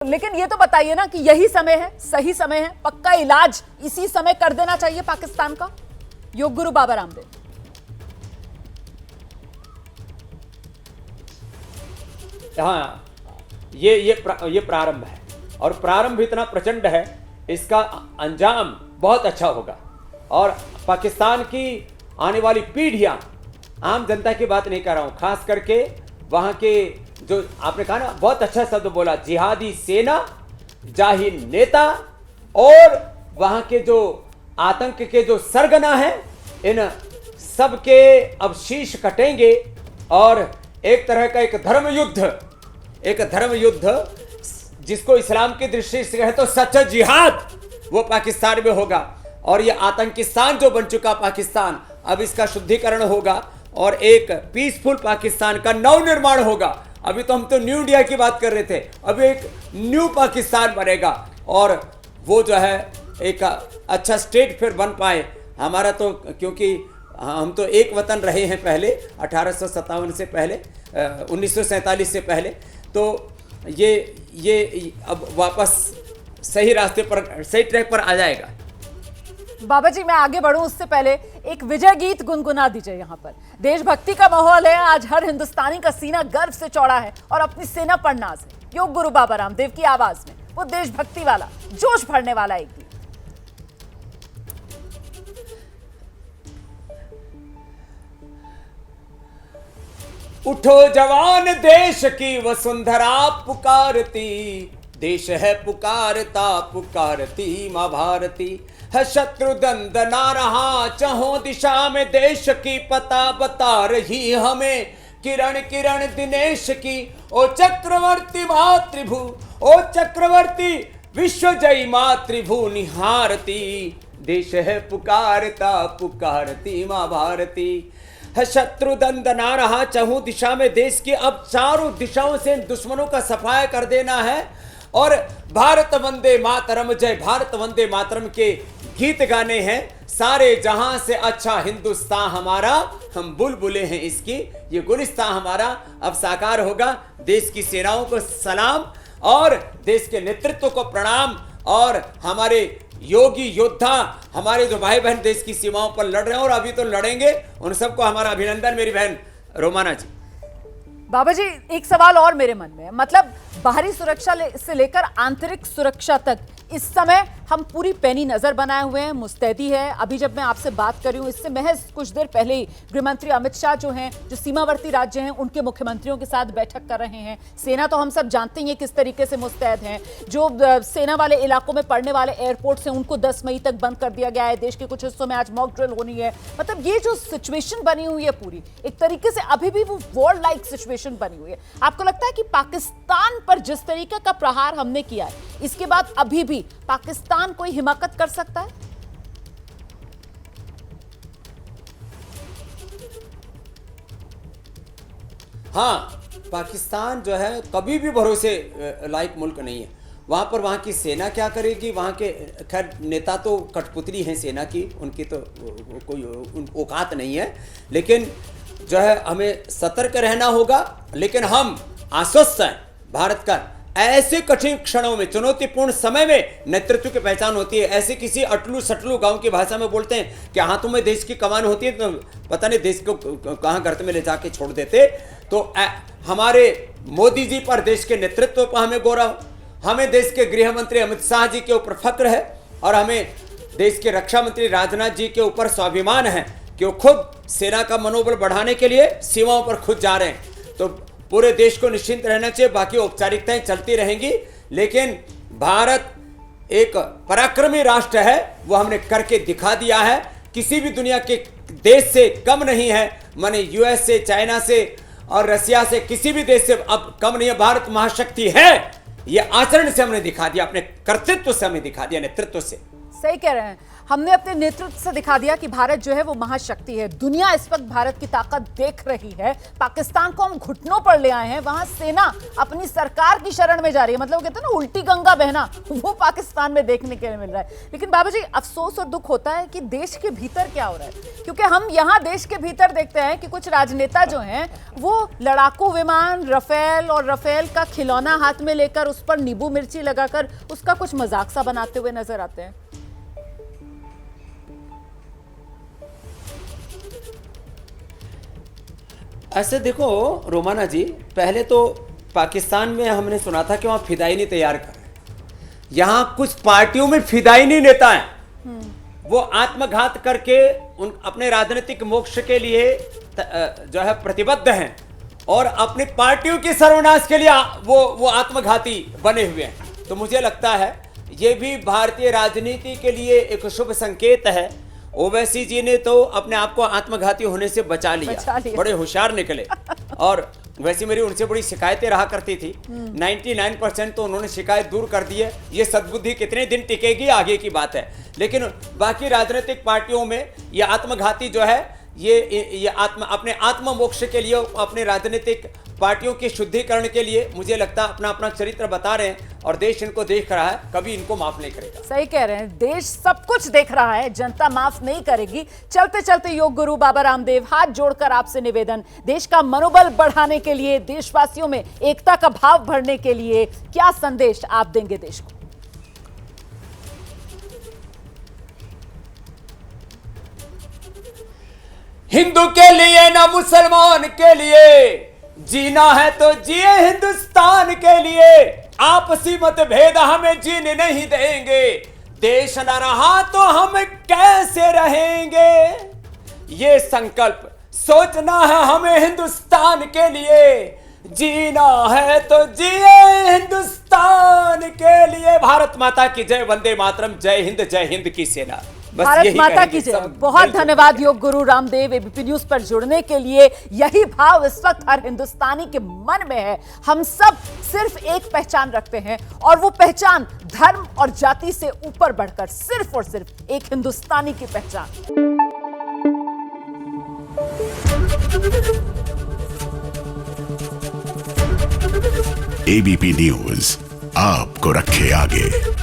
लेकिन ये तो बताइए ना कि यही समय है, सही समय है, पक्का इलाज इसी समय कर देना चाहिए पाकिस्तान का। योग गुरु बाबा रामदेव। हाँ, ये प्रारंभ है और प्रारंभ इतना प्रचंड है, इसका अंजाम बहुत अच्छा होगा। और पाकिस्तान की आने वाली पीढ़ियां, आम जनता की बात नहीं कर रहा हूं, खास करके वहां के जो आपने कहा ना, बहुत अच्छा शब्द बोला, जिहादी सेना, जाहिल नेता और वहां के जो आतंक के जो सरगना हैं, इन सब के अब शीश कटेंगे और एक तरह का एक धर्म युद्ध जिसको इस्लाम की दृष्टि से कहे तो सच्चा जिहाद, वो पाकिस्तान में होगा। और ये आतंकिस्तान जो बन चुका पाकिस्तान, अब इसका शुद्धिकरण होगा और एक पीसफुल पाकिस्तान का नव निर्माण होगा। अभी तो हम तो न्यू इंडिया की बात कर रहे थे, अभी एक न्यू पाकिस्तान बनेगा और वो जो है एक अच्छा स्टेट फिर बन पाए हमारा। तो क्योंकि हम तो एक वतन रहे हैं पहले 1857 से पहले, 1947 से पहले, तो ये अब वापस सही रास्ते पर, सही ट्रैक पर आ जाएगा। बाबा जी, मैं आगे बढ़ूं उससे पहले एक विजय गीत गुनगुना दीजिए। यहाँ पर देशभक्ति का माहौल है, आज हर हिंदुस्तानी का सीना गर्व से चौड़ा है और अपनी सेना पर नाज है। योग गुरु बाबा रामदेव की आवाज में वो देशभक्ति वाला, जोश भरने वाला एक गीत। उठो जवान, देश की वसुंधरा पुकारती, देश है पुकारता पुकारती मां भारती। है शत्रु दंदना रहा चहों दिशा में, देश की पता बता रही हमें किरण किरण दिनेश की। ओ चक्रवर्ती मातृभू, ओ चक्रवर्ती विश्वजयी मातृभू निहारती, देश है पुकारता पुकारती मां भारती। है शत्रु दंदना रहा चहुं दिशा में, देश की अब चारों दिशाओं से दुश्मनों का सफाया कर देना है और भारत वंदे मातरम, जय भारत वंदे मातरम के गीत गाने हैं। सारे जहां से अच्छा हिंदुस्तान हमारा, हम बुलबुलें हैं इसकी, ये गुलिस्तान हमारा अब साकार होगा। देश की सेनाओं को सलाम और देश के नेतृत्व को प्रणाम और हमारे योगी योद्धा, हमारे जो भाई बहन देश की सीमाओं पर लड़ रहे हैं और अभी तो लड़ेंगे, उन सबको हमारा अभिनंदन। मेरी बहन रोमाना जी। बाबा जी, एक सवाल और मेरे मन में है, मतलब बाहरी सुरक्षा से लेकर आंतरिक सुरक्षा तक इस समय हम पूरी पैनी नजर बनाए हुए हैं, मुस्तैदी है। अभी जब मैं आपसे बात कर रही हूं, इससे महज कुछ देर पहले ही गृह मंत्री अमित शाह जो हैं, जो सीमावर्ती राज्य हैं, उनके मुख्यमंत्रियों के साथ बैठक कर रहे हैं। सेना तो हम सब जानते ही हैं किस तरीके से मुस्तैद हैं। जो सेना वाले इलाकों में पड़ने वाले एयरपोर्ट्स हैं, उनको 10 मई तक बंद कर दिया गया है। देश के कुछ हिस्सों में आज मॉक ड्रिल होनी है। मतलब ये जो सिचुएशन बनी हुई है पूरी, एक तरीके से अभी भी वो वॉर लाइक सिचुएशन बनी हुई है। आपको लगता है कि पाकिस्तान पर जिस तरीके का प्रहार हमने किया है, इसके बाद अभी भी पाकिस्तान कोई हिमाकत कर सकता है? हाँ, पाकिस्तान जो है कभी भी भरोसे लायक मुल्क नहीं है। वहाँ पर वहाँ की सेना क्या करेगी, वहाँ के खैर नेता तो कठपुतली हैं सेना की, उनकी तो कोई औकात नहीं है। लेकिन जो है हमें सतर्क रहना होगा। लेकिन हम आश्वस्त हैं, भारत का ऐसे कठिन क्षणों में, चुनौतीपूर्ण समय में नेतृत्व की पहचान होती है। ऐसे किसी अटलू सटलू गांव की भाषा में बोलते हैं कि हाथों में देश की कमान होती है, तो पता नहीं देश को कहाँ गर्त में ले जाके छोड़ देते। तो हमारे मोदी जी पर, देश के नेतृत्व पर हमें गौरव, हमें देश के गृह मंत्री अमित शाह जी के ऊपर फक्र है और हमें देश के रक्षा मंत्री राजनाथ जी के ऊपर स्वाभिमान है कि वो खुद सेना का मनोबल बढ़ाने के लिए सीमाओं पर खुद जा रहे हैं। तो पूरे देश को निश्चिंत रहना चाहिए, बाकी औपचारिकताएं चलती रहेंगी। लेकिन भारत एक पराक्रमी राष्ट्र है, वो हमने करके दिखा दिया है। किसी भी दुनिया के देश से कम नहीं है, माने यूएस से, चाइना से और रसिया से, किसी भी देश से अब कम नहीं है। भारत महाशक्ति है, ये आचरण से हमने दिखा दिया, अपने कर्तृत्व से हमने दिखा दिया, नेतृत्व से। सही कह रहे हैं। हमने अपने नेतृत्व से दिखा दिया कि भारत जो है वो महाशक्ति है। दुनिया इस वक्त भारत की ताकत देख रही है। पाकिस्तान को हम घुटनों पर ले आए हैं, वहां सेना अपनी सरकार की शरण में जा रही है। मतलब कहते हैं ना उल्टी गंगा बहना, वो पाकिस्तान में देखने के लिए मिल रहा है। लेकिन बाबा जी अफसोस और दुख होता है कि देश के भीतर क्या हो रहा है, क्योंकि हम यहाँ देश के भीतर देखते हैं कि कुछ राजनेता जो हैं वो लड़ाकू विमान रफेल और रफेल का खिलौना हाथ में लेकर उस पर नींबू मिर्ची लगाकर उसका कुछ मजाक सा बनाते हुए नजर आते हैं। ऐसे देखो रोमाना जी, पहले तो पाकिस्तान में हमने सुना था कि वहां फिदाई नहीं तैयार कर रहे। यहां कुछ पार्टियों में फिदाई नहीं नेता हैं, वो आत्मघात करके उन अपने राजनीतिक मोक्ष के लिए जो है प्रतिबद्ध हैं और अपनी पार्टियों की सर्वनाश के लिए वो आत्मघाती बने हुए हैं। तो मुझे लगता है ये भी भारतीय राजनीति के लिए एक शुभ संकेत है। ओवैसी जी ने तो अपने आप को आत्मघाती होने से बचा लिया। बड़े होशियार निकले। और वैसे मेरी उनसे बड़ी शिकायतें रहा करती थी। 99% तो उन्होंने शिकायत दूर कर दी है। ये सद्बुद्धि कितने दिन टिकेगी आगे की बात है। लेकिन बाकी राजनीतिक पार्टियों में ये आत्मघाती जो है ये अपने आत्म मोक्ष के लिए, अपने राजनीतिक पार्टियों के शुद्धिकरण के लिए मुझे लगता है अपना अपना चरित्र बता रहे हैं और देश इनको देख रहा है, कभी इनको माफ नहीं करेगा। सही कह रहे हैं, देश सब कुछ देख रहा है, जनता माफ नहीं करेगी। चलते चलते योग गुरु बाबा रामदेव, हाथ जोड़कर आपसे निवेदन, देश का मनोबल बढ़ाने के लिए, देशवासियों में एकता का भाव भरने के लिए क्या संदेश आप देंगे देश को? हिंदू के लिए ना मुसलमान के लिए, जीना है तो जिए हिंदुस्तान के लिए। आपसी मतभेद हमें जीने नहीं देंगे, देश न रहा तो हम कैसे रहेंगे। ये संकल्प सोचना है हमें हिंदुस्तान के लिए, जीना है तो जिए हिंदुस्तान के लिए। भारत माता की जय, वंदे मातरम, जय हिंद की सेना। भारत माता की जय। बहुत धन्यवाद योग गुरु रामदेव, एबीपी न्यूज पर जुड़ने के लिए। यही भाव इस वक्त हर हिंदुस्तानी के मन में है। हम सब सिर्फ एक पहचान रखते हैं और वो पहचान धर्म और जाति से ऊपर बढ़कर सिर्फ और सिर्फ एक हिंदुस्तानी की पहचान। एबीपी न्यूज आपको रखे आगे।